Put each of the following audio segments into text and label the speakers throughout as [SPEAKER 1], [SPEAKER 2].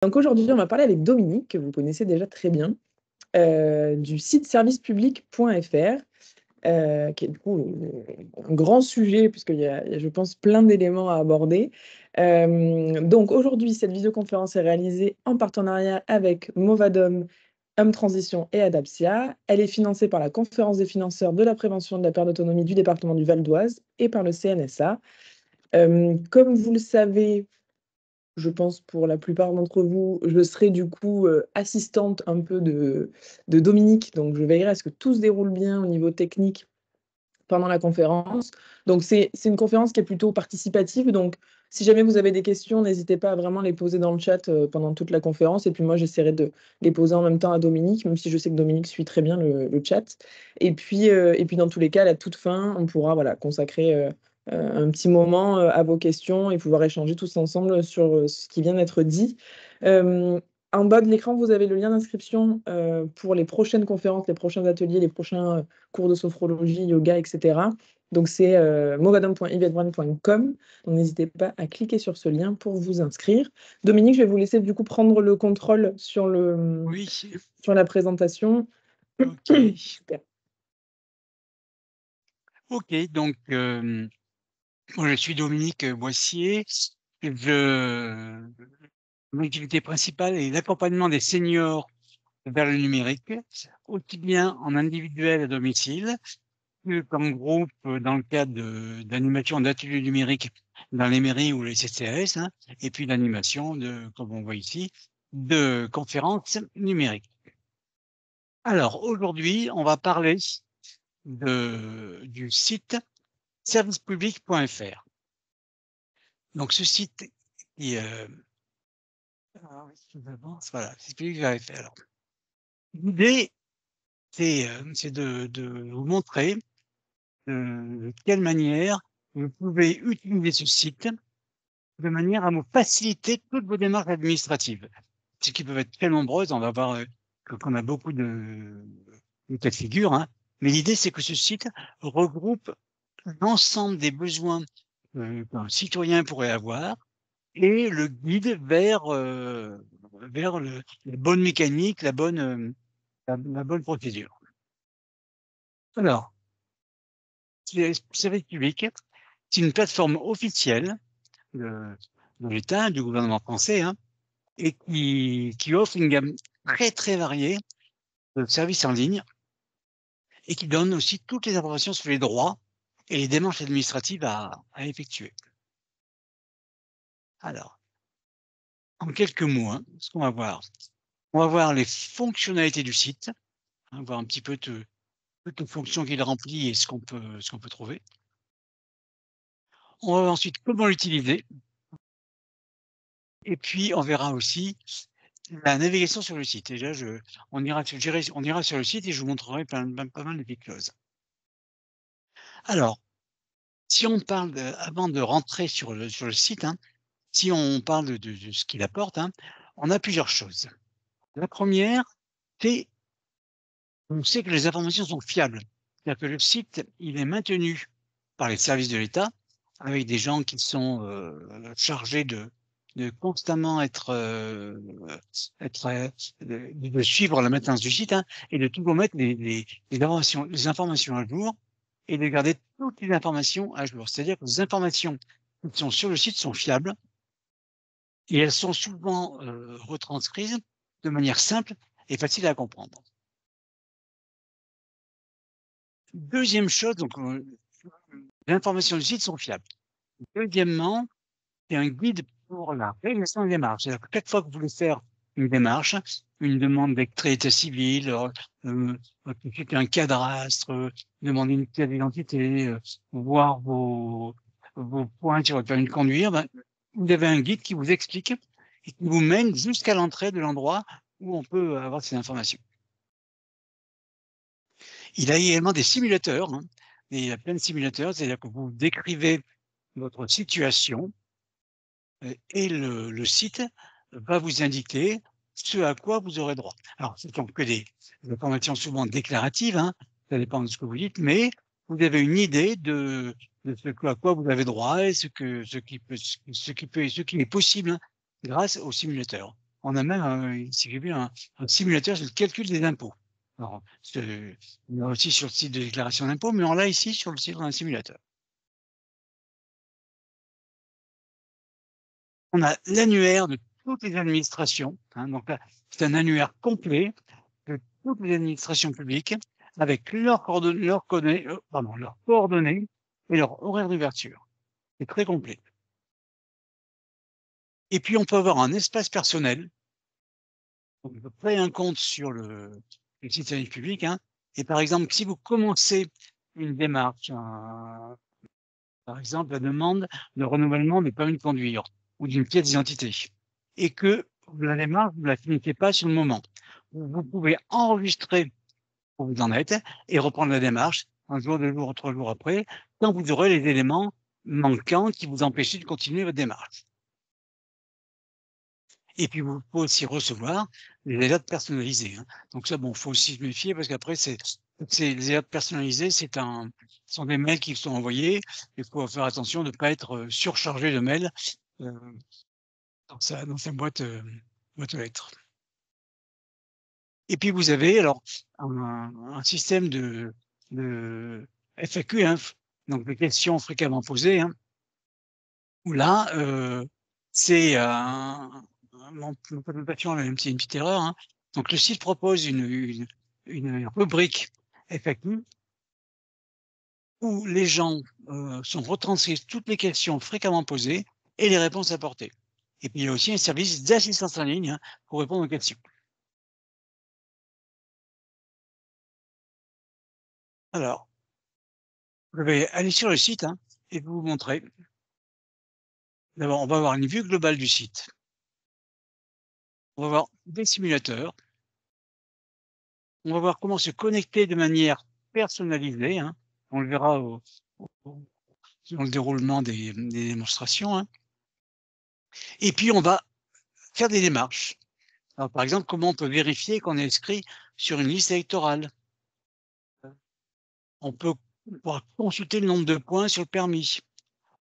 [SPEAKER 1] Donc aujourd'hui, on va parler avec Dominique, que vous connaissez déjà très bien, du site servicepublic.fr, qui est du coup un grand sujet, puisqu'il y a, je pense, plein d'éléments à aborder. Donc aujourd'hui, cette visioconférence est réalisée en partenariat avec Movadom, Homme Transition et Adapsia. Elle est financée par la Conférence des financeurs de la prévention de la perte d'autonomie du département du Val d'Oise et par le CNSA. Comme vous le savez, je pense pour la plupart d'entre vous, je serai du coup assistante un peu de Dominique, donc je veillerai à ce que tout se déroule bien au niveau technique pendant la conférence. Donc c'est une conférence qui est plutôt participative, donc si jamais vous avez des questions, n'hésitez pas à vraiment les poser dans le chat pendant toute la conférence, et puis moi j'essaierai de les poser en même temps à Dominique, même si je sais que Dominique suit très bien le chat. Et puis dans tous les cas, à la toute fin, on pourra voilà, consacrer un petit moment à vos questions et pouvoir échanger tous ensemble sur ce qui vient d'être dit. Euh, En bas de l'écran, vous avez le lien d'inscription pour les prochaines conférences, les prochains ateliers, les prochains cours de sophrologie, yoga, etc. Donc c'est mogadam.yvetbrand.com. Donc n'hésitez pas à cliquer sur ce lien pour vous inscrire. Dominique, je vais vous laisser du coup prendre le contrôle
[SPEAKER 2] Oui,
[SPEAKER 1] sur la présentation.
[SPEAKER 2] ok.
[SPEAKER 1] Super.
[SPEAKER 2] Ok, donc moi je suis Dominique Boissier. Je... Mon activité principale est l'accompagnement des seniors vers le numérique, aussi bien en individuel à domicile que comme groupe dans le cadre d'animation d'ateliers numériques dans les mairies ou les CCAS, hein, et puis l'animation comme on voit ici, de conférences numériques. Alors aujourd'hui, on va parler du site servicepublic.fr. Donc ce site qui voilà, servicepublic.fr. Alors, l'idée, c'est de vous montrer de quelle manière vous pouvez utiliser ce site de manière à vous faciliter toutes vos démarches administratives. Ce qui peuvent être très nombreuses, on va voir qu'on a beaucoup de cas de figure, hein. Mais l'idée, c'est que ce site regroupe l'ensemble des besoins qu'un citoyen pourrait avoir et le guide vers la bonne mécanique, la bonne procédure. Alors, Service public, c'est une plateforme officielle de, de l'État, du gouvernement français, hein, et qui offre une gamme très très variée de services en ligne et qui donne aussi toutes les informations sur les droits et les démarches administratives à effectuer. Alors, en quelques mots, hein, ce qu'on va voir. On va voir les fonctionnalités du site, hein, voir un petit peu toutes les fonctions qu'il remplit et ce qu'on peut trouver. On va voir ensuite comment l'utiliser. Et puis, on verra aussi la navigation sur le site. Déjà, on ira sur le site et je vous montrerai pas mal de petites choses. Alors, si on parle avant de rentrer sur le site, hein, si on parle de ce qu'il apporte, hein, on a plusieurs choses. La première, c'est on sait que les informations sont fiables. C'est-à-dire que le site, il est maintenu par les services de l'État, avec des gens qui sont chargés de constamment de suivre la maintenance du site, hein, et de toujours mettre les informations à jour et de garder toutes les informations à jour. C'est-à-dire que les informations qui sont sur le site sont fiables et elles sont souvent retranscrites de manière simple et facile à comprendre. Deuxième chose, donc les informations du site sont fiables. Deuxièmement, c'est un guide pour la réalisation des démarches. C'est-à-dire que chaque fois que vous voulez faire une démarche, une demande d'extrait d'état civil, rectifier un cadastre, demander une pièce d'identité, voir vos points sur votre permis de conduire, ben, vous avez un guide qui vous explique et qui vous mène jusqu'à l'entrée de l'endroit où on peut avoir ces informations. Il a également des simulateurs, hein, et il y a plein de simulateurs, c'est-à-dire que vous décrivez votre situation et le site va vous indiquer ce à quoi vous aurez droit. Alors, ce ne sont que des informations souvent déclaratives, hein, ça dépend de ce que vous dites, mais vous avez une idée de ce à quoi vous avez droit et ce qui est possible, hein, grâce au simulateur. on a même, si j'ai vu, un simulateur sur le calcul des impôts. Alors, il y a aussi sur le site de déclaration d'impôts, mais on l'a ici sur le site d'un simulateur. On a l'annuaire de toutes les administrations, hein, donc là, c'est un annuaire complet de toutes les administrations publiques avec leurs coordonnées et leur horaire d'ouverture. C'est très complet. Et puis, on peut avoir un espace personnel. Donc, on peut créer un compte sur le site service public, hein, et par exemple, si vous commencez une démarche, par exemple, la demande de renouvellement des permis de conduire ou d'une pièce d'identité, et que la démarche, vous ne la finissez pas sur le moment, vous pouvez enregistrer où vous en êtes et reprendre la démarche un jour, 2 jours, 3 jours après, quand vous aurez les éléments manquants qui vous empêchent de continuer votre démarche. Et puis, vous pouvez aussi recevoir les alertes personnalisées, hein. Donc ça, bon, faut aussi se méfier parce qu'après, c'est les alertes personnalisées, ce sont des mails qui sont envoyés. Il faut faire attention de ne pas être surchargé de mails dans sa boîte aux lettres. Et puis, vous avez alors un système de FAQ, hein, donc des questions fréquemment posées, hein, où là, c'est mon patient a une petite erreur, hein. Donc le site propose une rubrique FAQ où les gens sont retranscrits toutes les questions fréquemment posées et les réponses apportées. Et puis il y a aussi un service d'assistance en ligne, hein, pour répondre aux questions. Alors, je vais aller sur le site, hein, et vous montrer. D'abord, on va avoir une vue globale du site. On va voir des simulateurs. On va voir comment se connecter de manière personnalisée, hein. On le verra dans le déroulement des démonstrations, hein. Et puis, on va faire des démarches. Alors, par exemple, comment on peut vérifier qu'on est inscrit sur une liste électorale? On pourra consulter le nombre de points sur le permis.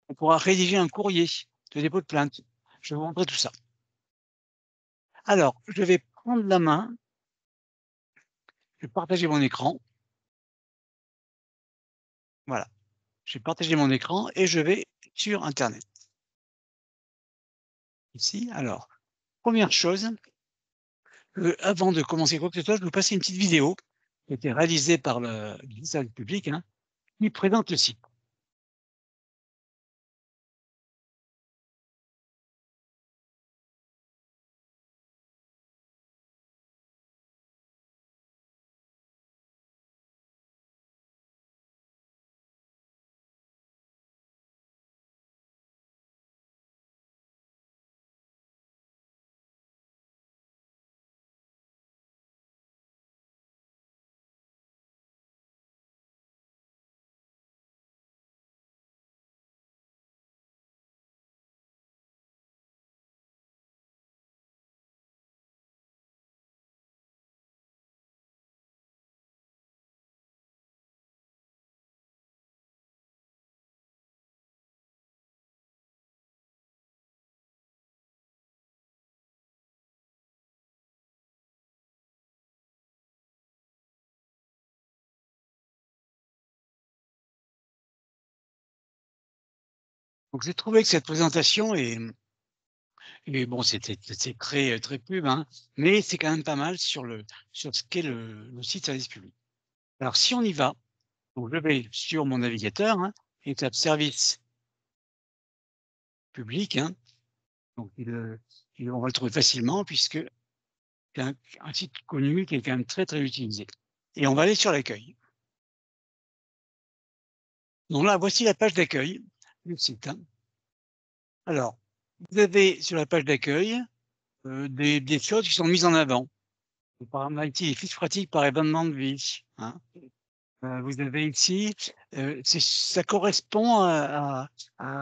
[SPEAKER 2] On pourra rédiger un courrier de dépôt de plainte. Je vais vous montrer tout ça. Alors, je vais prendre la main. Je vais partager mon écran. Voilà. Je vais partager mon écran et je vais sur Internet. Ici, alors, première chose, avant de commencer quoi que ce soit, je vais vous passer une petite vidéo qui a été réalisée par le service public, hein, qui présente le site. Donc j'ai trouvé que cette présentation est bon, c'est très, très pub, hein, mais c'est quand même pas mal sur ce qu'est le site service public. Alors si on y va, donc je vais sur mon navigateur, hein, et tape service public, hein, donc on va le trouver facilement puisque c'est un site connu qui est quand même très, très utilisé. Et on va aller sur l'accueil. Donc là, voici la page d'accueil du site, hein. Alors, vous avez sur la page d'accueil des choses qui sont mises en avant. Par exemple, ici, les fiches pratiques par événement de vie, hein. Vous avez ici, ça correspond à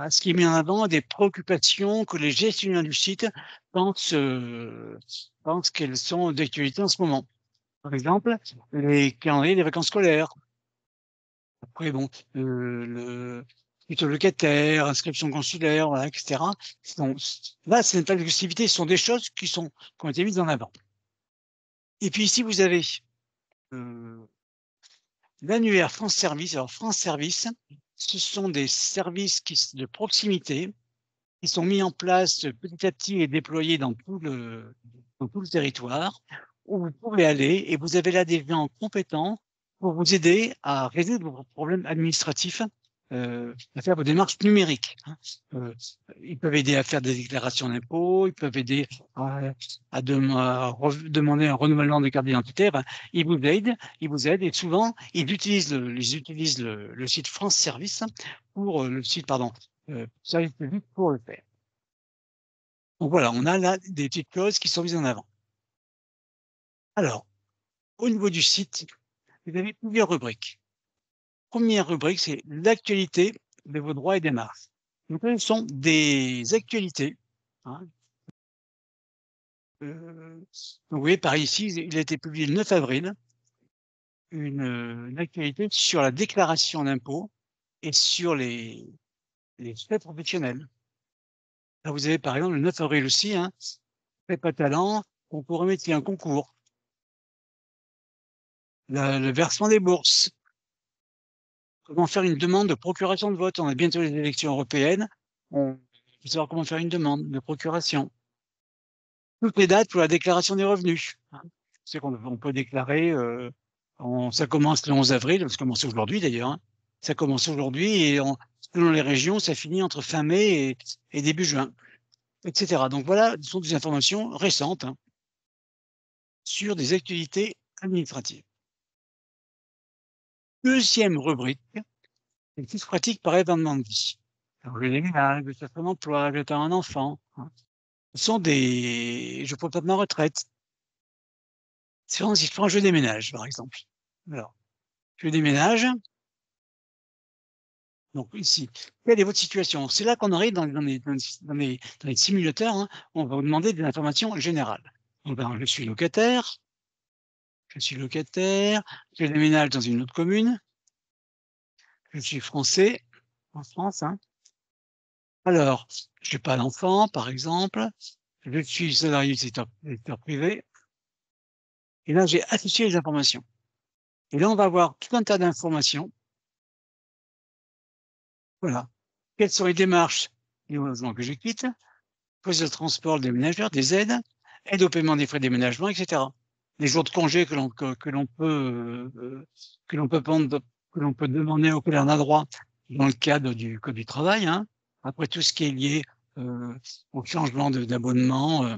[SPEAKER 2] ce qui est mis en avant, à des préoccupations que les gestionnaires du site pensent qu'elles sont d'actualité en ce moment. Par exemple, les calendriers des vacances scolaires. Après, bon, plutôt locataire, inscription consulaire, voilà, etc. Donc, là, ce n'est pas l'exhaustivité, ce sont des choses qui ont été mises en avant. Et puis ici, vous avez l'annuaire France Service. Alors, France Service, ce sont des services de proximité qui sont mis en place petit à petit et déployés dans tout le territoire, où vous pouvez aller et vous avez là des gens compétents pour vous aider à résoudre vos problèmes administratifs, à faire vos démarches numériques. Ils peuvent aider à faire des déclarations d'impôts, ils peuvent aider à demander un renouvellement de carte d'identité. Ils vous aident et souvent ils utilisent le site France Service pour Service public pour le faire. Donc voilà, on a là des petites choses qui sont mises en avant. Alors, au niveau du site, vous avez plusieurs rubriques. Première rubrique, c'est l'actualité de vos droits et démarches. Donc, ce sont des actualités. Hein. Donc, vous voyez, par ici, il a été publié le 9 avril, une actualité sur la déclaration d'impôts et sur les frais professionnels. Là, vous avez par exemple le 9 avril aussi, prépa talent, concours métier, un concours. Le versement des bourses. Comment faire une demande de procuration de vote. On a bientôt les élections européennes. On faut savoir comment faire une demande de procuration. Toutes les dates pour la déclaration des revenus. C'est qu'on peut déclarer, ça commence le 11 avril, ça commence aujourd'hui d'ailleurs. Ça commence aujourd'hui et selon les régions, ça finit entre fin mai et début juin, etc. Donc voilà, ce sont des informations récentes sur des actualités administratives. Deuxième rubrique, les fiches pratiques par événement de vie. Alors, le déménage, le chercheur d'emploi, j'attends un enfant. Ce sont je prépare ma retraite. C'est vraiment si je déménage, par exemple. Alors, je déménage. Donc ici, quelle est votre situation? C'est là qu'on arrive dans les simulateurs. On va vous demander des informations générales. Donc, je suis locataire. Je déménage dans une autre commune. Je suis français, en France. Alors, je n'ai pas d'enfant, par exemple. Je suis salarié du secteur privé. Et là, j'ai affiché les informations. Et là, on va avoir tout un tas d'informations. Voilà. Quelles sont les démarches du logement que je quitte, cause de transport des déménageurs, des aides, aide au paiement des frais de déménagement, etc. Les jours de congé que l'on peut prendre, que l'on peut demander auquel on a droit dans le cadre du Code du travail. Après tout ce qui est lié au changement d'abonnement.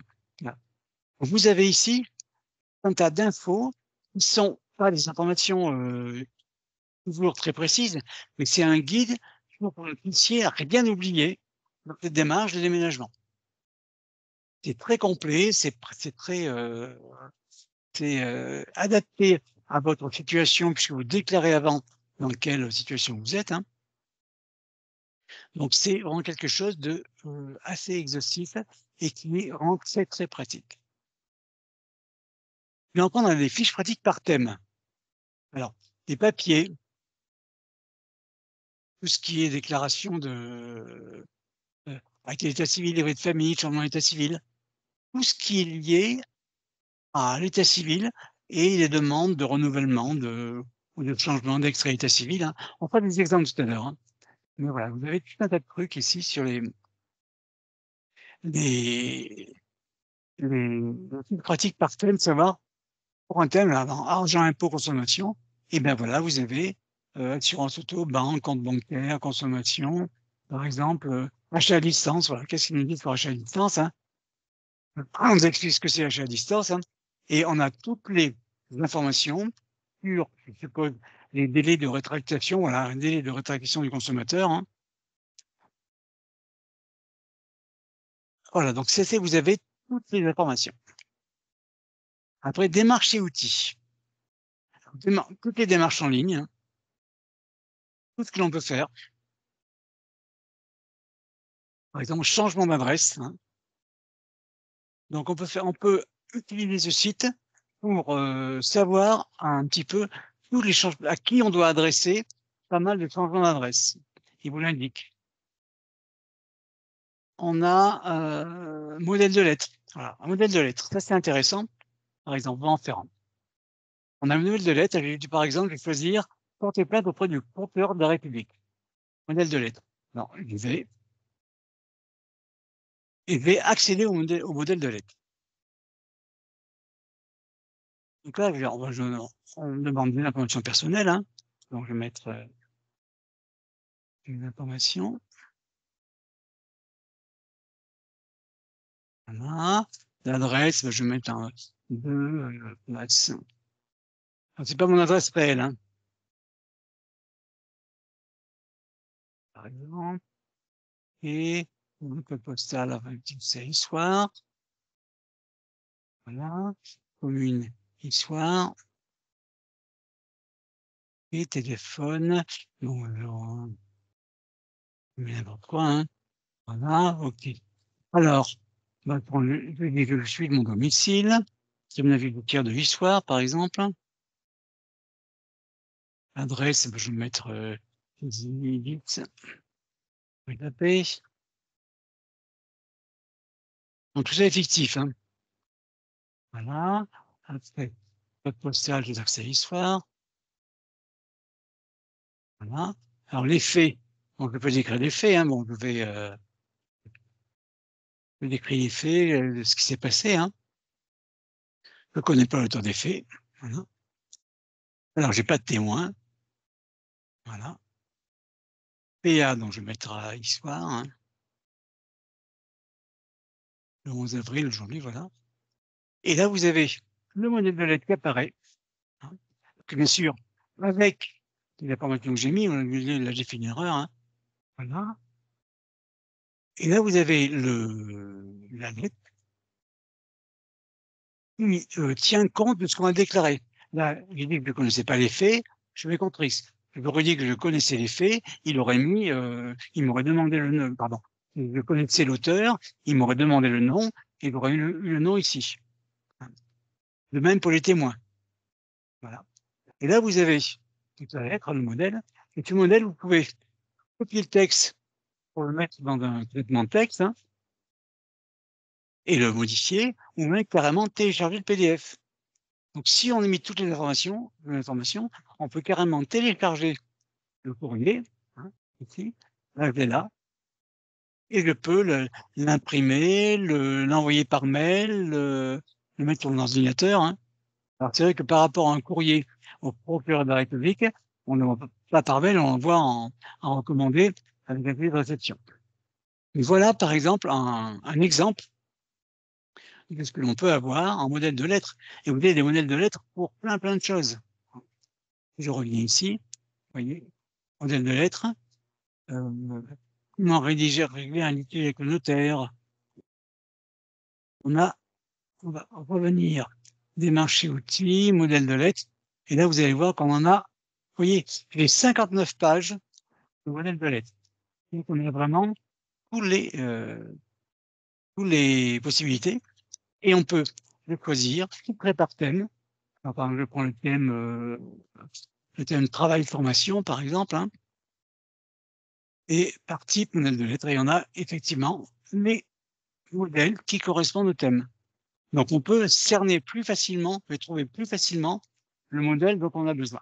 [SPEAKER 2] Vous avez ici un tas d'infos qui sont pas des informations toujours très précises, mais c'est un guide pour que vous puissiez rien oublier dans cette démarche de déménagement. C'est très complet, c'est très adapté à votre situation puisque vous déclarez avant dans quelle situation vous êtes. Donc c'est vraiment quelque chose de assez exhaustif et qui rend très très pratique. Puis on a des fiches pratiques par thème. Alors, des papiers, tout ce qui est déclaration avec l'état civil, livret de famille, changement d'état civil, tout ce qui est lié à l'état civil et les demandes de renouvellement ou de changement d'extrait d'état civil. On fera des exemples tout à l'heure. Mais voilà, vous avez tout un tas de trucs ici sur les pratiques par thème, savoir pour un thème, là, dans argent, impôt, consommation, et bien voilà, vous avez assurance auto, banque, compte bancaire, consommation, par exemple, achat à distance. Voilà, qu'est-ce qu'ils nous disent pour achat à distance? On nous explique ce que c'est l'achat à distance, et on a toutes les informations sur, je suppose, les délais de rétractation, voilà, un délai de rétractation du consommateur. Voilà, donc vous avez toutes les informations. Après, démarches et outils. Toutes les démarches en ligne, tout ce que l'on peut faire. Par exemple, changement d'adresse. Donc, on peut utiliser ce site pour savoir un petit peu tous les changements, à qui on doit adresser pas mal de changements d'adresse. il vous l'indique. On a modèle de lettre. Voilà, un modèle de lettre. Ça, c'est intéressant. Par exemple, on va en faire un. On a un modèle de lettre. Par exemple, je vais choisir porter plainte auprès du procureur de la République. Modèle de lettre. Non, je vais accéder au modèle de lettre. Donc là, on me demande des informations personnelles. Hein. Donc, je vais mettre une information. Voilà. L'adresse, je vais mettre un 2 place. C'est pas mon adresse réelle, hein. Par exemple. Et le code postal avec une série soir. Voilà. Commune histoire. Et téléphone. Donc, n'importe quoi, hein. Voilà, ok. Alors, je suis de mon domicile. C'est mon avis de tiers de l'histoire, par exemple. Adresse, je vais mettre vite. Je vais taper. Donc tout ça est fictif, hein. Voilà. Après, code postal, je vais accès à l'histoire. Voilà. Alors les faits. Donc je peux décrire les faits, hein. Bon, je décrire les faits, ce qui s'est passé, hein. Je connais pas l'auteur des faits. Voilà. Alors j'ai pas de témoin. Voilà. PA, donc je vais mettre histoire, hein. Le 11 avril, aujourd'hui, voilà. Et là, vous avez le modèle de lettre qui apparaît. Hein. Donc, bien sûr, avec les informations que j'ai mis, là j'ai fait une erreur, hein. Voilà. Et là, vous avez la lettre qui tient compte de ce qu'on a déclaré. Là, j'ai dit que je ne connaissais pas les faits, je vais contre X. Je lui aurais dit que je connaissais les faits, il m'aurait demandé le nom, pardon. Je connaissais l'auteur, il m'aurait demandé le nom, et il aurait eu le nom ici. De même pour les témoins. Voilà. Et là, vous avez toute la lettre, le modèle. Et ce modèle, vous pouvez copier le texte pour le mettre dans un traitement de texte, hein, et le modifier, ou même carrément télécharger le PDF. Donc, si on a mis toutes les informations, on peut carrément télécharger le courrier, hein, ici, là, je l'ai là, et je peux l'imprimer, l'envoyer par mail, le mettre sur mon ordinateur, hein. Alors, c'est vrai que par rapport à un courrier au procureur de la République, on ne l'envoie pas par mail, on l'envoie en recommandé avec un accusé de réception. Et voilà, par exemple, un exemple de ce que l'on peut avoir en modèle de lettres. Et vous avez des modèles de lettres pour plein de choses. Je reviens ici, vous voyez, modèle de lettres, comment régler un litige avec le notaire. On va revenir, démarcher outils, modèle de lettres, et là, vous allez voir qu'on en a, vous voyez, les 59 pages de modèle de lettres. Donc, on a vraiment tous les possibilités, et on peut le choisir, filtrer par thème. Alors, par exemple, je prends le thème travail-formation, par exemple, hein, et par type modèle de lettres, et on a effectivement les modèles qui correspondent au thème. Donc, on peut cerner plus facilement, on peut trouver plus facilement le modèle dont on a besoin.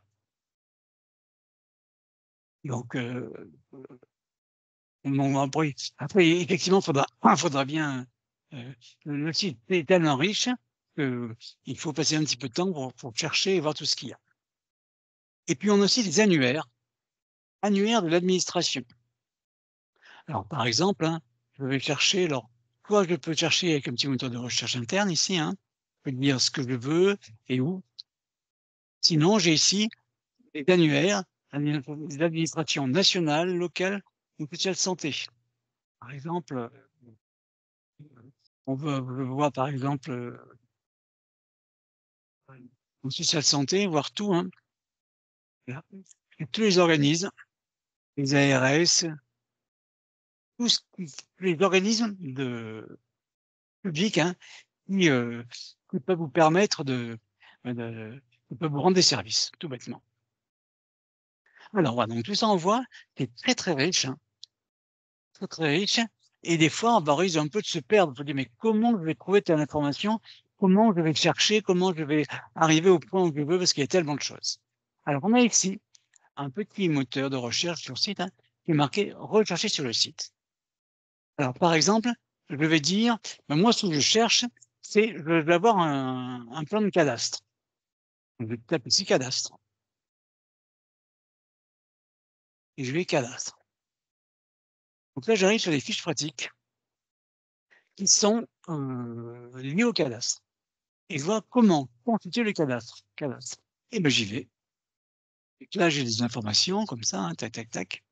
[SPEAKER 2] Donc, après, effectivement, faudra bien. Le site est tellement riche qu'il faut passer un petit peu de temps pour chercher et voir tout ce qu'il y a. Et puis, on a aussi des annuaires de l'administration. Alors, par exemple, hein, je vais chercher, alors, soit je peux chercher avec un petit moteur de recherche interne ici, hein, je peux dire ce que je veux et où. Sinon, j'ai ici des annuaires des administrations nationales, locales ou spéciales santé. Par exemple, on veut voir par exemple en social santé, voir tout, hein. Là. Et tous les organismes, les ARS, tous les organismes publics, hein, qui peuvent vous permettre qui peuvent vous rendre des services, tout bêtement. Alors voilà, donc tout ça, on voit, c'est très, très riche, hein, très, très riche. Et des fois, on risque un peu de se perdre. On se dit, mais comment je vais trouver telle information? Comment je vais chercher? Comment je vais arriver au point où je veux? Parce qu'il y a tellement de choses. Alors, on a ici un petit moteur de recherche sur le site, hein, qui est marqué rechercher sur le site. Alors, par exemple, je vais dire, ben, moi, ce que je cherche, c'est, je vais avoir un plan de cadastre. Donc, je vais taper ici cadastre. Et je vais cadastre. Donc là, j'arrive sur les fiches pratiques qui sont liées au cadastre. Et je vois comment constituer le cadastre. Et ben, j'y vais. Et là, j'ai des informations comme ça, hein, tac, tac, tac.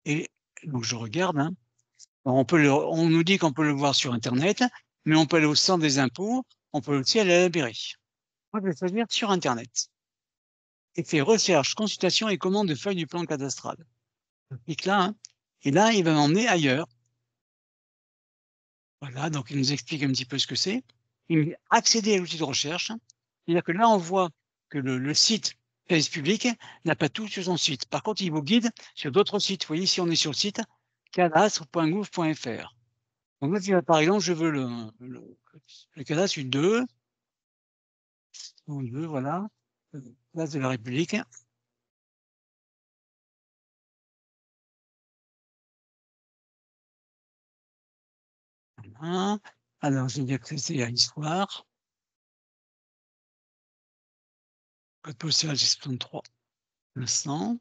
[SPEAKER 2] Et donc, je regarde, hein. Alors, on nous dit qu'on peut le voir sur Internet, mais on peut aller au centre des impôts, on peut aussi aller à la mairie. Moi, je vais choisir sur Internet. Et fait recherche, consultation et commande de feuilles du plan cadastral. Je clique là, hein, et là, il va m'emmener ailleurs. Voilà, donc il nous explique un petit peu ce que c'est. Il me dit accéder à l'outil de recherche. C'est-à-dire que là, on voit que le site service public n'a pas tout sur son site. Par contre, il vous guide sur d'autres sites. Vous voyez, ici, on est sur le site cadastre.gouv.fr. Donc là, par exemple, je veux le cadastre U2, voilà, place de la République. Voilà. Alors, j'ai accédé à l'histoire. Code postal, j'ai 63 900.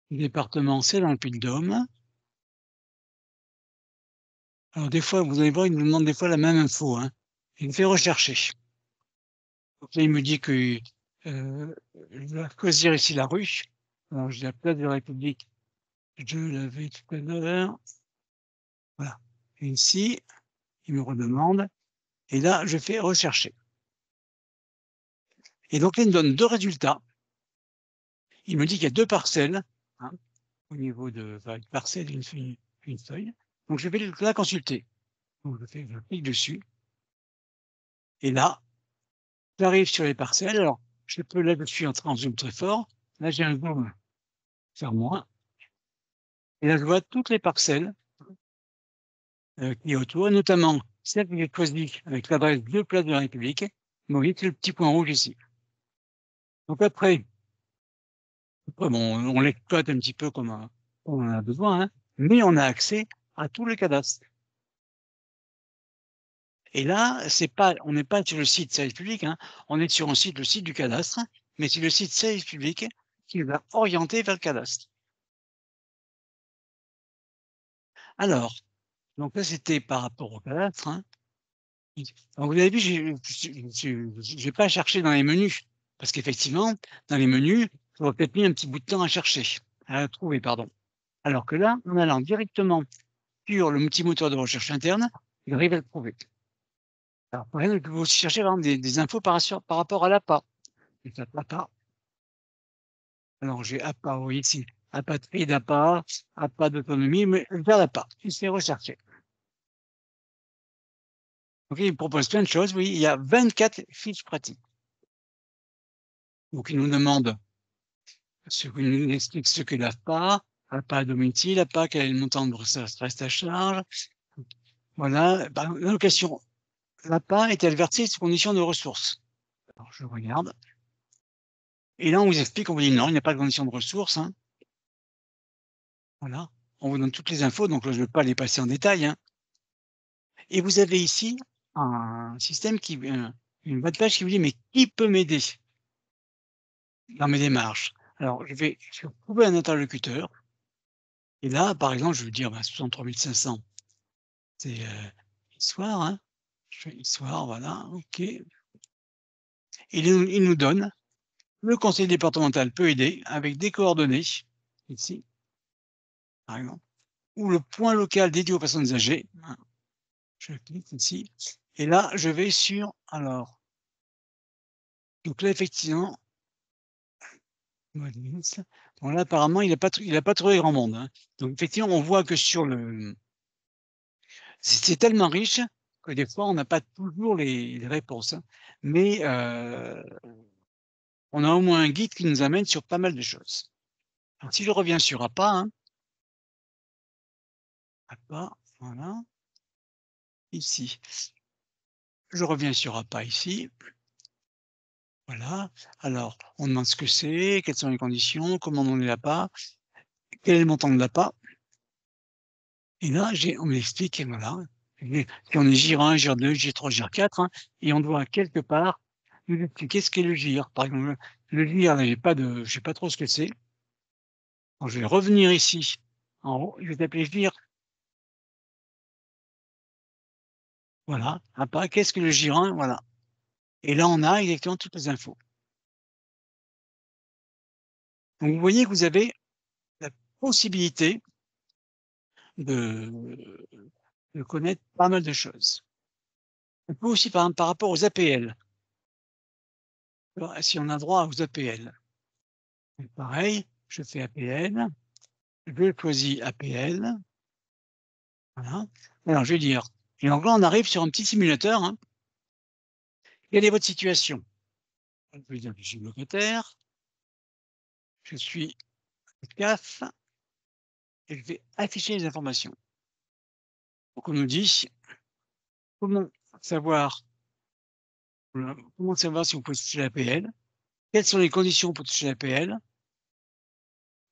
[SPEAKER 2] Le département, c'est dans le Puy-de-Dôme. Alors, des fois, vous allez voir, il nous demande des fois la même info, hein. Il me fait rechercher. Donc là, il me dit que je dois choisir ici la rue. Alors, j'ai la place de la République. Je l'avais tout à l'heure. Voilà. Et ici, il me redemande. Et là, je fais rechercher. Et donc là, il me donne deux résultats. Il me dit qu'il y a deux parcelles, hein, au niveau de une parcelle, une feuille. Donc, je vais la consulter. Donc, je clique dessus. Et là, j'arrive sur les parcelles. Alors, là, je suis en zoom très fort. Là, j'ai un zoom faire moins. Et là, je vois toutes les parcelles qui est autour, et notamment celle que j'ai choisie avec l'adresse de Place de la République. Vous voyez, c'est le petit point rouge ici. Donc après bon, on l'exploite un petit peu comme on en a besoin, hein, mais on a accès à tout le cadastre. Et là, on n'est pas sur le site Service Public, hein, on est sur le site du cadastre, mais c'est le site Service Public qui va orienter vers le cadastre. Alors, donc là, c'était par rapport au cadastre, hein. Donc vous avez vu, j'ai pas cherché dans les menus, parce qu'effectivement, dans les menus, ça aurait peut-être mis un petit bout de temps à chercher, à trouver, pardon. Alors que là, en allant directement sur le petit moteur de recherche interne, il arrive à le trouver. Alors, par exemple, je peux aussi chercher, par exemple, des infos par rapport à l'APA. Je tape APA. Alors, j'ai APA, vous voyez ici, apatride, APA d'autonomie, mais vers l'APA. Je fais rechercher. Donc, il me propose plein de choses. Vous voyez, il y a 24 fiches pratiques. Donc, il nous demande il nous explique ce que l'APA, APA à domicile, APA, quel est le montant de reste à charge. Voilà, l'allocation. L'APA est-elle versée sous condition de ressources? Alors, je regarde. Et là, on vous explique, on vous dit non, il n'y a pas de condition de ressources, hein. Voilà. On vous donne toutes les infos, donc là, je ne vais pas les passer en détail, hein. Et vous avez ici un système une bonne page qui vous dit, mais qui peut m'aider dans mes démarches? Alors, je vais trouver un interlocuteur. Et là, par exemple, je vais dire 63 500. C'est histoire, hein. Je fais histoire, voilà, OK. Il nous donne le conseil départemental peut aider avec des coordonnées, ici, par exemple, ou le point local dédié aux personnes âgées. Je clique ici. Et là, je vais sur alors. Donc là, effectivement, bon là, apparemment, il a pas trouvé grand monde, hein. Donc effectivement, on voit que sur le c'est tellement riche que des fois, on n'a pas toujours les réponses, hein. Mais on a au moins un guide qui nous amène sur pas mal de choses. Alors, si je reviens sur APA, hein, APA, voilà, ici. Je reviens sur APA ici. Voilà. Alors, on demande ce que c'est, quelles sont les conditions, comment on est l'APA, quel est le montant de l'APA. Et là, on m'explique, et voilà, si on est GIR 1, GIR 2, GIR 3, GIR 4, hein, et on doit quelque part nous expliquer ce qu'est le GIR. Par exemple, le GIR, là, je sais pas trop ce que c'est. Donc, je vais revenir ici, en haut, je vais taper GIR. Voilà. APA, qu'est-ce que le GIR 1? Voilà. Et là, on a exactement toutes les infos. Donc, vous voyez que vous avez la possibilité de connaître pas mal de choses. On peut aussi, par exemple, par rapport aux APL. Alors, si on a droit aux APL. Pareil, je fais APL, je choisis APL. Voilà. Alors, je vais dire, et donc là, on arrive sur un petit simulateur. Hein. Quelle est votre situation? Je vais dire que je suis locataire, je suis CAF, et je vais afficher les informations. Donc, on nous dit comment savoir, si vous pouvez toucher l'APL, quelles sont les conditions pour toucher l'APL.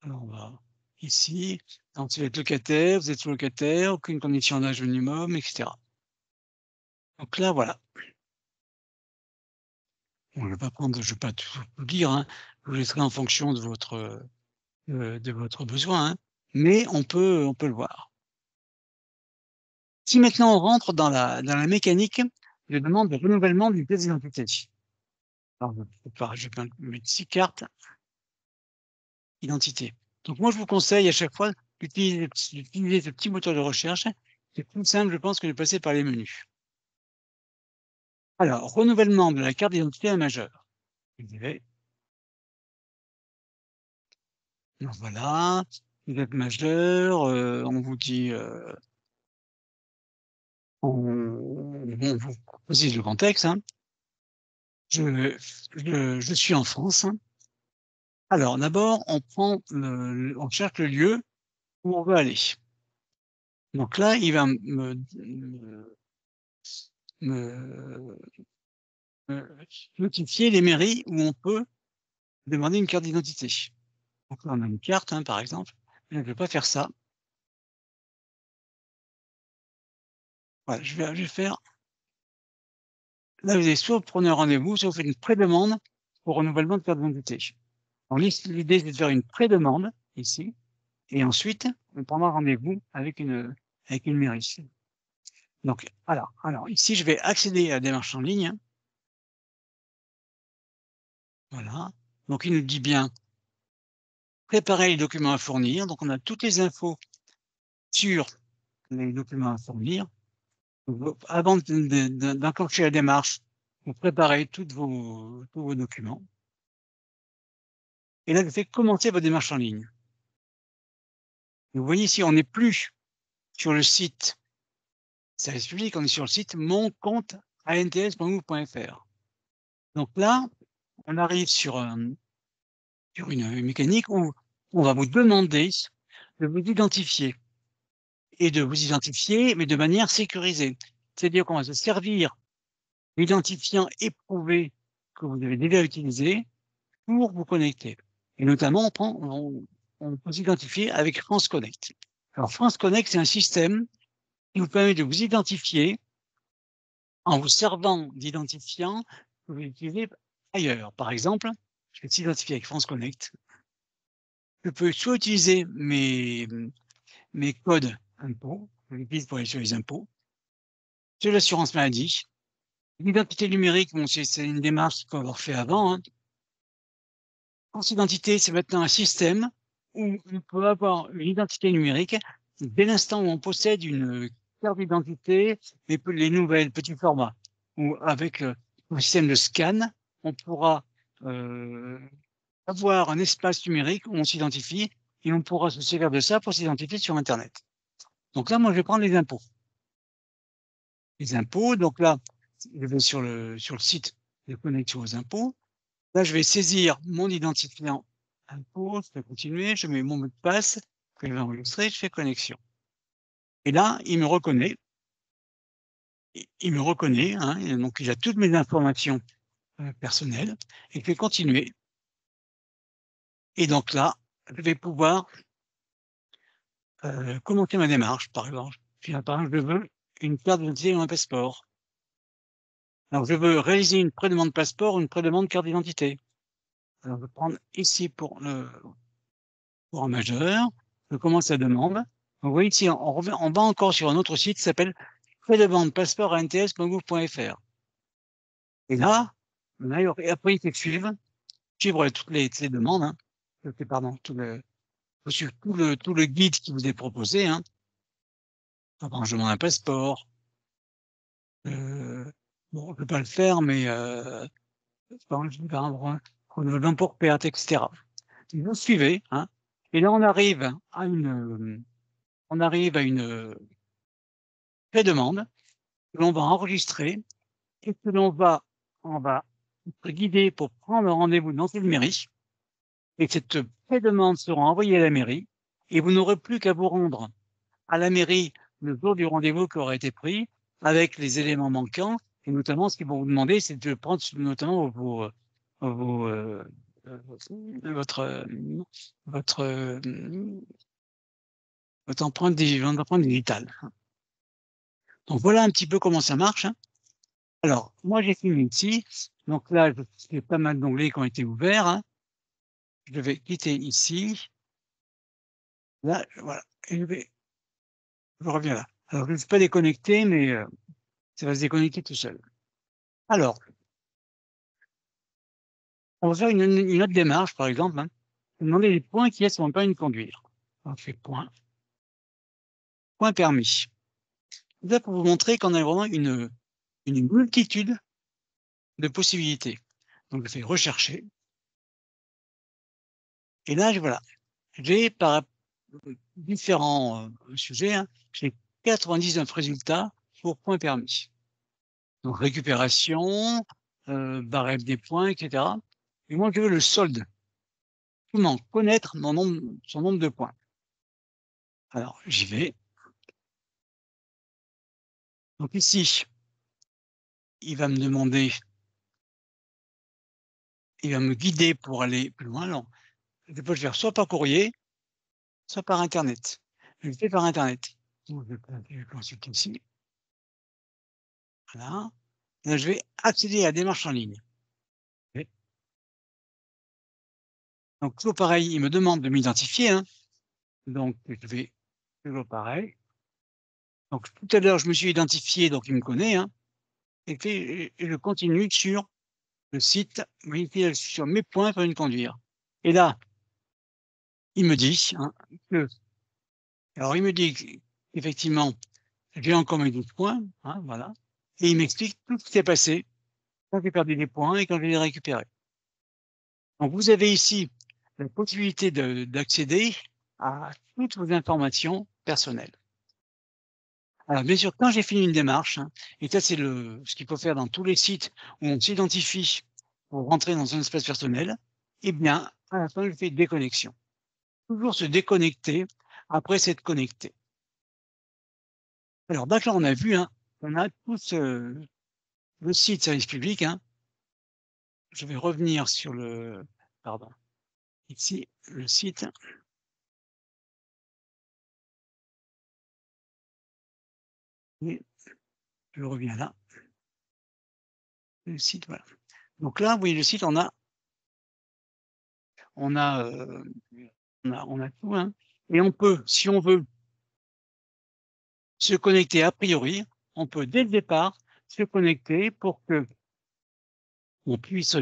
[SPEAKER 2] Alors, on va ici, donc, vous êtes locataire, vous êtes sous-locataire, aucune condition d'âge minimum, etc. Donc là, voilà. Bon, je vais pas tout dire, hein. Je vous laisserai en fonction de votre besoin, hein. Mais on peut le voir. Si maintenant on rentre dans la mécanique de demande de renouvellement d'une pièce d'identité. Alors, je vais mettre 6 cartes identité. Donc moi, je vous conseille à chaque fois d'utiliser ce petit moteur de recherche. C'est plus simple, je pense, que de passer par les menus. Alors, renouvellement de la carte d'identité à majeur. Vous avez. Donc voilà, vous êtes majeur, on vous dit, on vous précise le contexte, hein. Je suis en France. Hein. Alors d'abord, on cherche le lieu où on veut aller. Donc là, il va me notifier les mairies où on peut demander une carte d'identité. Donc là, on a une carte, hein, par exemple. Je ne vais pas faire ça. Voilà, je vais faire. Là, vous avez soit vous prenez un rendez-vous, soit vous faites une pré-demande pour renouvellement de carte d'identité. Donc l'idée, c'est de faire une pré-demande ici, et ensuite, on prendra rendez-vous avec une mairie. Donc, alors ici, je vais accéder à la démarche en ligne. Voilà. Donc, il nous dit bien préparer les documents à fournir. Donc, on a toutes les infos sur les documents à fournir. Avant d'enclencher la démarche, vous préparez tous vos documents. Et là, vous faites commencer votre démarche en ligne. Vous voyez ici, on n'est plus sur le site service public, on est sur le site mon compte ants.gouv.fr. Donc là, on arrive sur une mécanique où on va vous demander de vous identifier. Et de vous identifier, mais de manière sécurisée. C'est-à-dire qu'on va se servir l'identifiant éprouvé que vous avez déjà utilisé pour vous connecter. Et notamment, on peut s'identifier avec France Connect. Alors, France Connect, c'est un système qui vous permet de vous identifier en vous servant d'identifiant que vous utilisez ailleurs. Par exemple, je vais s'identifier avec France Connect. Je peux soit utiliser mes codes impôts, je l'utilise pour aller sur les impôts, sur l'assurance maladie. L'identité numérique, bon, c'est une démarche qu'il faut avoir fait avant. Hein. France Identité, c'est maintenant un système où on peut avoir une identité numérique dès l'instant où on possède une carte d'identité, les nouvelles, petits formats, ou avec le système de scan, on pourra avoir un espace numérique où on s'identifie et on pourra se servir de ça pour s'identifier sur Internet. Donc là, moi, je vais prendre les impôts. Les impôts, donc là, je vais sur le site de connexion aux impôts. Là, je vais saisir mon identifiant impôt, je vais continuer, je mets mon mot de passe que je vais enregistrer, je fais connexion. Et là, il me reconnaît. Il me reconnaît, hein, et donc il a toutes mes informations personnelles et je vais continuer. Et donc là, je vais pouvoir commenter ma démarche, par exemple. Je veux une carte d'identité ou un passeport. Alors, je veux réaliser une pré-demande passeport ou une pré-demande carte d'identité. Alors, je vais prendre ici pour un majeur. Je commence la demande. Donc, vous voyez ici, on va encore sur un autre site qui s'appelle pré-demande passeport à nts.gouv.fr. Et là, et après, il fait suivre toutes les demandes, hein. Pardon, tout le guide qui vous est proposé, hein. Enfin, je demande un passeport. Bon, je ne peux pas le faire, mais je vais prendre renouvellement pour perte, etc. Vous suivez, hein. Et là, on arrive à une pré-demande que l'on va enregistrer et que on va être guidé pour prendre un rendez-vous dans une mairie. Et cette pré-demande sera envoyée à la mairie et vous n'aurez plus qu'à vous rendre à la mairie le jour du rendez-vous qui aura été pris avec les éléments manquants et notamment ce qu'ils vont vous demander, c'est de prendre notamment votre empreinte digitale. Donc voilà un petit peu comment ça marche, hein. Alors, moi j'ai fini ici. Donc là, j'ai pas mal d'onglets qui ont été ouverts, hein. Je vais quitter ici. Là, voilà. Et je reviens là. Alors, je ne suis pas déconnecté, mais ça va se déconnecter tout seul. Alors, on va faire une autre démarche, par exemple, hein. Demander les points qu'il y a sur mon permis de conduire. On fait point permis. Là, pour vous montrer qu'on a vraiment une multitude de possibilités. Donc, je fais rechercher. Et là, voilà. J'ai par différents sujets, hein, j'ai 99 résultats pour point permis. Donc, récupération, barème des points, etc. Et moi, je veux le solde. Comment connaître son nombre de points. Alors, j'y vais. Donc ici, il va me demander, il va me guider pour aller plus loin. Alors, je peux le faire soit par courrier, soit par Internet. Je le fais par Internet. Donc, je consulte ici. Voilà. Là, je vais accéder à la démarche en ligne. Okay. Donc, toujours pareil, il me demande de m'identifier, hein. Donc, je vais toujours pareil. Donc, tout à l'heure, je me suis identifié, donc il me connaît, hein. Et je continue sur le site, vous voyez, sur mes points pour une conduire. Et là, il me dit, hein, alors il me dit qu'effectivement, j'ai encore mes 12 points, hein, voilà. Et il m'explique tout ce qui s'est passé quand j'ai perdu des points et quand je les ai récupérés. Donc, vous avez ici la possibilité d'accéder à toutes vos informations personnelles. Alors, bien sûr, quand j'ai fini une démarche, hein, et ça, c'est ce qu'il faut faire dans tous les sites où on s'identifie pour rentrer dans un espace personnel, eh bien, à la fin, je fais déconnexion. Toujours se déconnecter après s'être connecté. Alors, d'accord, on a vu, hein, on a tout le site service public, hein. Je vais revenir sur pardon, ici, le site. Et je reviens là. Le site, voilà. Donc là, vous voyez le site, on a tout, hein. Et on peut, si on veut se connecter a priori, on peut dès le départ se connecter pour que on puisse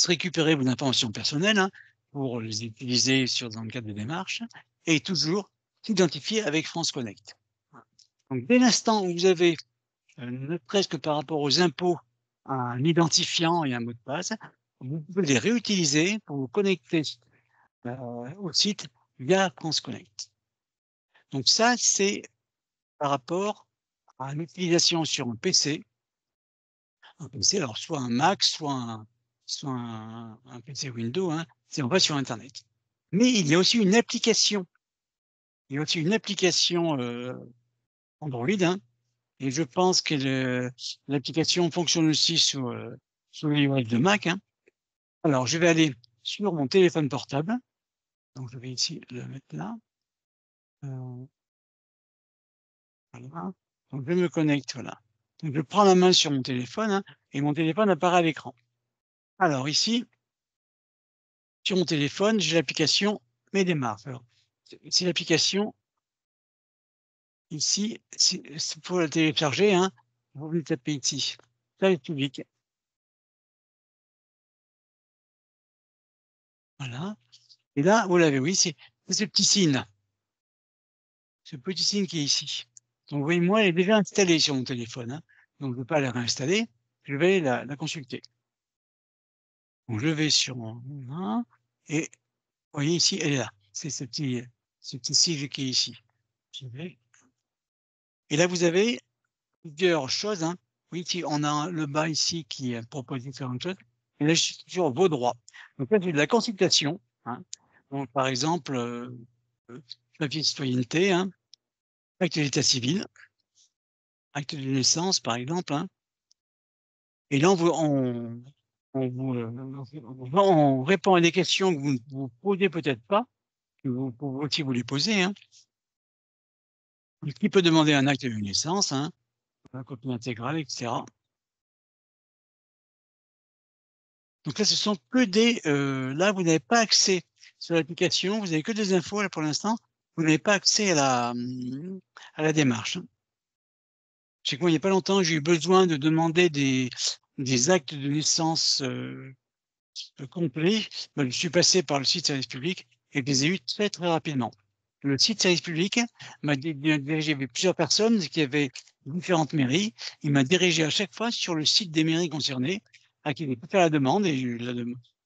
[SPEAKER 2] récupérer vos informations personnelles, hein, pour les utiliser dans le cadre des démarches et toujours s'identifier avec France Connect. Donc dès l'instant où vous avez, ne serait-ce que par rapport aux impôts, un identifiant et un mot de passe, vous pouvez les réutiliser pour vous connecter au site via France Connect. Donc ça, c'est par rapport à l'utilisation sur un PC. Un PC, alors soit un Mac, soit sur un PC Windows, hein, c'est on va sur internet. Mais il y a aussi une application. Il y a aussi une application, Android, hein, et je pense que l'application fonctionne aussi sur les iOS de Mac, hein. Alors je vais aller sur mon téléphone portable, donc je vais ici le mettre là. Voilà. Donc je me connecte, voilà. Donc je prends la main sur mon téléphone, hein, et mon téléphone apparaît à l'écran. Alors ici, sur mon téléphone, j'ai l'application Mes démarches. Alors, c'est l'application ici, c'est pour la télécharger, hein, vous venez taper ici, service public. Voilà. Et là, vous l'avez, oui, c'est ce petit signe. Ce petit signe qui est ici. Donc, vous voyez, moi, elle est déjà installée sur mon téléphone, hein. Donc, je ne vais pas la réinstaller. Je vais la consulter. Donc, je vais sur mon et vous voyez ici, elle est là. C'est ce petit sigle qui est ici. J'y vais. Et là, vous avez plusieurs choses, hein. Oui, ici, on a le bas ici qui propose différentes choses. Et là, je suis sur vos droits. Donc là, j'ai de la consultation, hein. Donc, par exemple, papier de citoyenneté, hein, acte d'état civil, acte de naissance, par exemple, hein. Et là, on répond à des questions que vous ne vous posez peut-être pas, que vous pouvez aussi vous les poser, hein. Qui peut demander un acte de naissance, hein, la copie intégrale, etc. Donc là, ce sont que des, là, vous n'avez pas accès sur l'application, vous avez que des infos là pour l'instant, vous n'avez pas accès à la démarche, hein. Je sais que moi, il n'y a pas longtemps, j'ai eu besoin de demander des actes de naissance, complets. Ben, je suis passé par le site service public et je les ai eus très, très rapidement. Le site service public m'a dirigé vers plusieurs personnes qui avaient différentes mairies. Il m'a dirigé à chaque fois sur le site des mairies concernées à qui j'ai pu faire la demande et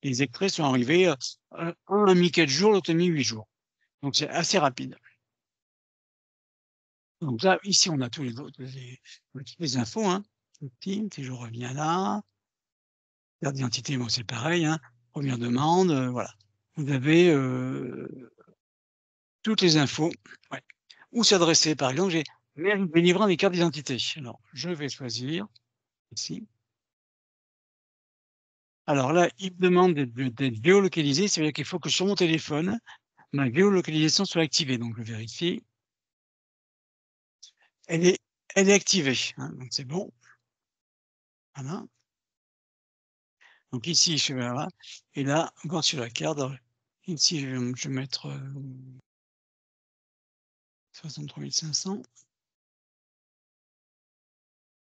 [SPEAKER 2] les extraits sont arrivés, un a mis 4 jours, l'autre a mis 8 jours. Donc c'est assez rapide. Donc là, ici, on a tous les autres, toutes les infos, hein. Si je reviens là, carte d'identité, bon, c'est pareil, hein. Première demande, voilà. Vous avez, toutes les infos, ouais. Où s'adresser, par exemple, j'ai mairie délivrant des cartes d'identité. Alors, je vais choisir ici. Alors là, il me demande d'être géolocalisé, c'est-à-dire qu'il faut que sur mon téléphone, ma géolocalisation soit activée. Donc je vérifie. Elle est activée, hein, donc c'est bon. Voilà. Donc ici, je vais là, et là, encore sur la carte, ici, je vais mettre 63 500.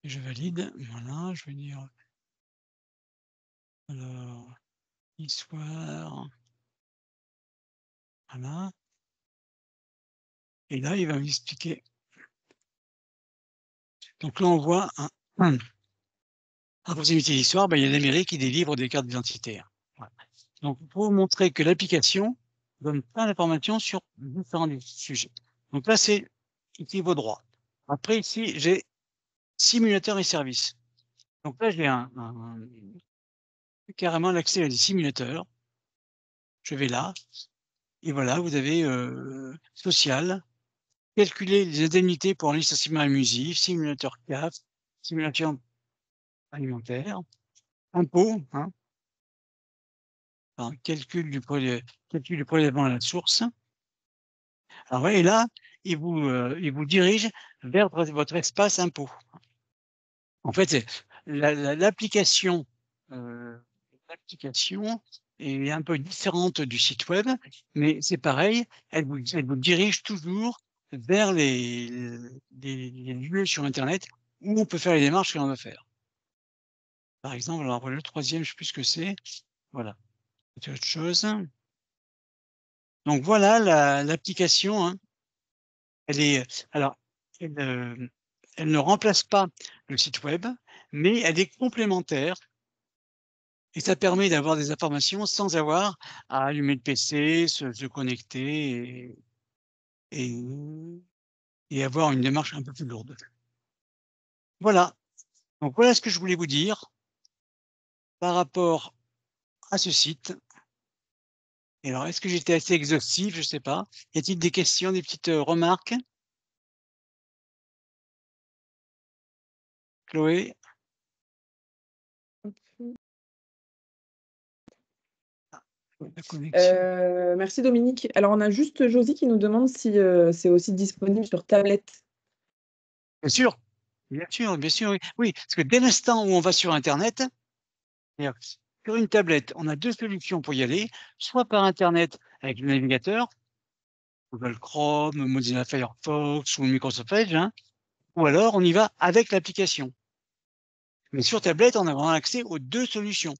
[SPEAKER 2] Et je valide. Voilà, je vais dire. Alors, histoire. Voilà. Et là, il va m'expliquer. Donc là, on voit à proximité d'histoire, ben, il y a la mairie qui délivre des cartes d'identité, hein. Voilà. Donc, pour vous montrer que l'application donne plein d'informations sur différents sujets. Donc là, c'est ici vos droits. Après, ici, j'ai simulateur et services. Donc là, j'ai carrément l'accès à des simulateurs. Je vais là, et voilà, vous avez social, calculer les indemnités pour un licenciement abusif, simulateur CAF, simulation alimentaire, impôts, hein, enfin, calcul du prélèvement à la source. Alors ouais, et là, il vous dirige vers votre espace impôt. En fait, c'est l'application est un peu différente du site web, mais c'est pareil, elle vous dirige toujours vers les lieux sur internet où on peut faire les démarches que l'on veut faire. Par exemple, alors le troisième, je ne sais plus ce que c'est. Voilà, c'est autre chose. Donc voilà l'application, hein. Elle est alors elle ne remplace pas le site web, mais elle est complémentaire et ça permet d'avoir des informations sans avoir à allumer le PC, se connecter et et avoir une démarche un peu plus lourde. Voilà, donc voilà ce que je voulais vous dire par rapport à ce site. Et alors, est-ce que j'étais assez exhaustif? Je sais pas. Y a-t-il des questions, des petites, remarques? Chloé? La connexion.
[SPEAKER 1] Merci Dominique. Alors, on a juste Josie qui nous demande si c'est aussi disponible sur tablette.
[SPEAKER 2] Bien sûr, bien sûr, oui. Oui, parce que dès l'instant où on va sur internet, c'est-à-dire sur une tablette, on a 2 solutions pour y aller, soit par internet avec le navigateur, Google Chrome, Mozilla Firefox ou Microsoft Edge, hein, ou alors on y va avec l'application. Mais sur tablette, on a vraiment accès aux 2 solutions.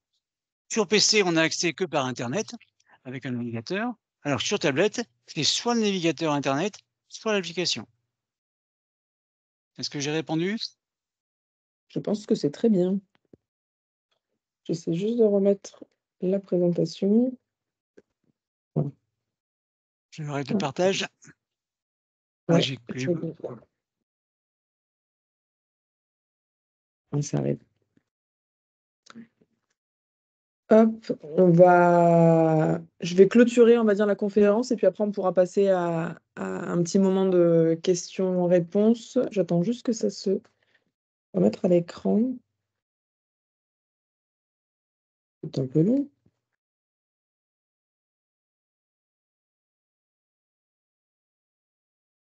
[SPEAKER 2] Sur PC, on a accès que par internet avec un navigateur. Alors sur tablette, c'est soit le navigateur internet, soit l'application. Est-ce que j'ai répondu?
[SPEAKER 1] Je pense que c'est très bien. J'essaie juste de remettre la présentation. Voilà.
[SPEAKER 2] Je arrête le partage. Ah,
[SPEAKER 1] Ouais,
[SPEAKER 2] j'ai
[SPEAKER 1] ça arrive. Hop, je vais clôturer, on va dire, la conférence et puis après on pourra passer à un petit moment de questions-réponses. J'attends juste que ça se remette à l'écran. C'est un peu long.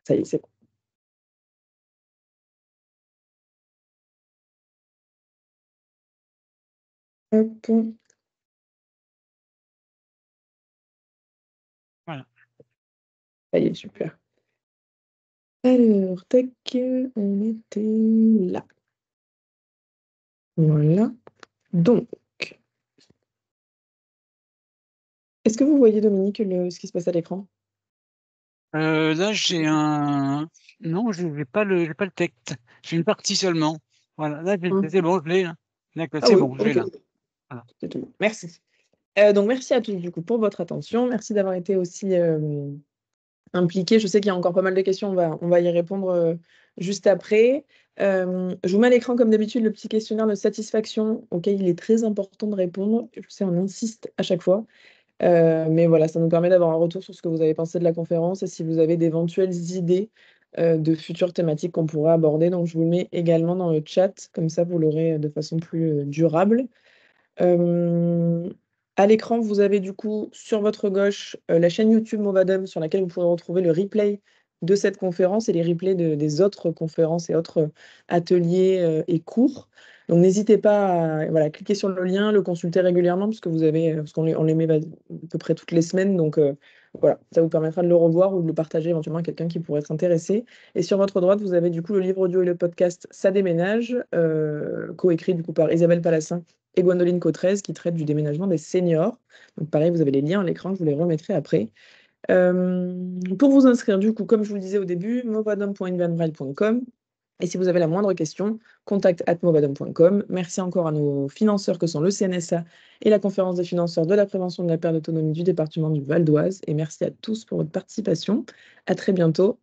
[SPEAKER 1] Ça y est, c'est bon. Hop.
[SPEAKER 2] Voilà.
[SPEAKER 1] Ça y est, super. Alors, tac, on était là. Voilà. Donc, est-ce que vous voyez, Dominique, ce qui se passe à l'écran?
[SPEAKER 2] Là, j'ai un non, j'ai pas le texte. J'ai une partie seulement. Voilà, là, c'est bon, je l'ai là. D'accord,
[SPEAKER 1] Ah
[SPEAKER 2] c'est
[SPEAKER 1] oui,
[SPEAKER 2] bon, je l'ai
[SPEAKER 1] ok.
[SPEAKER 2] là. Voilà.
[SPEAKER 1] C'est tout bon. Merci. Donc, merci à tous du coup pour votre attention. Merci d'avoir été aussi impliqués. Je sais qu'il y a encore pas mal de questions. On va y répondre juste après. Je vous mets à l'écran, comme d'habitude, le petit questionnaire de satisfaction auquel il est très important de répondre. Je sais, on insiste à chaque fois. Mais voilà, ça nous permet d'avoir un retour sur ce que vous avez pensé de la conférence et si vous avez d'éventuelles idées de futures thématiques qu'on pourrait aborder. Donc, je vous le mets également dans le chat, comme ça, vous l'aurez de façon plus durable. À l'écran, vous avez du coup sur votre gauche la chaîne YouTube Movadom sur laquelle vous pourrez retrouver le replay de cette conférence et les replays des autres conférences et autres ateliers et cours. Donc n'hésitez pas à voilà, cliquer sur le lien, le consulter régulièrement parce que parce qu'on on les met à peu près toutes les semaines. Donc voilà, ça vous permettra de le revoir ou de le partager éventuellement à quelqu'un qui pourrait être intéressé. Et sur votre droite, vous avez du coup le livre audio et le podcast Ça déménage, coécrit du coup par Isabelle Palassin et Gwendoline Cotrez qui traite du déménagement des seniors. Donc pareil, vous avez les liens à l'écran, je vous les remettrai après. Pour vous inscrire, du coup, comme je vous le disais au début, movadom.invanbraille.com. Et si vous avez la moindre question, contact@movadom.com. Merci encore à nos financeurs que sont le CNSA et la conférence des financeurs de la prévention de la perte d'autonomie du département du Val d'Oise. Et merci à tous pour votre participation. À très bientôt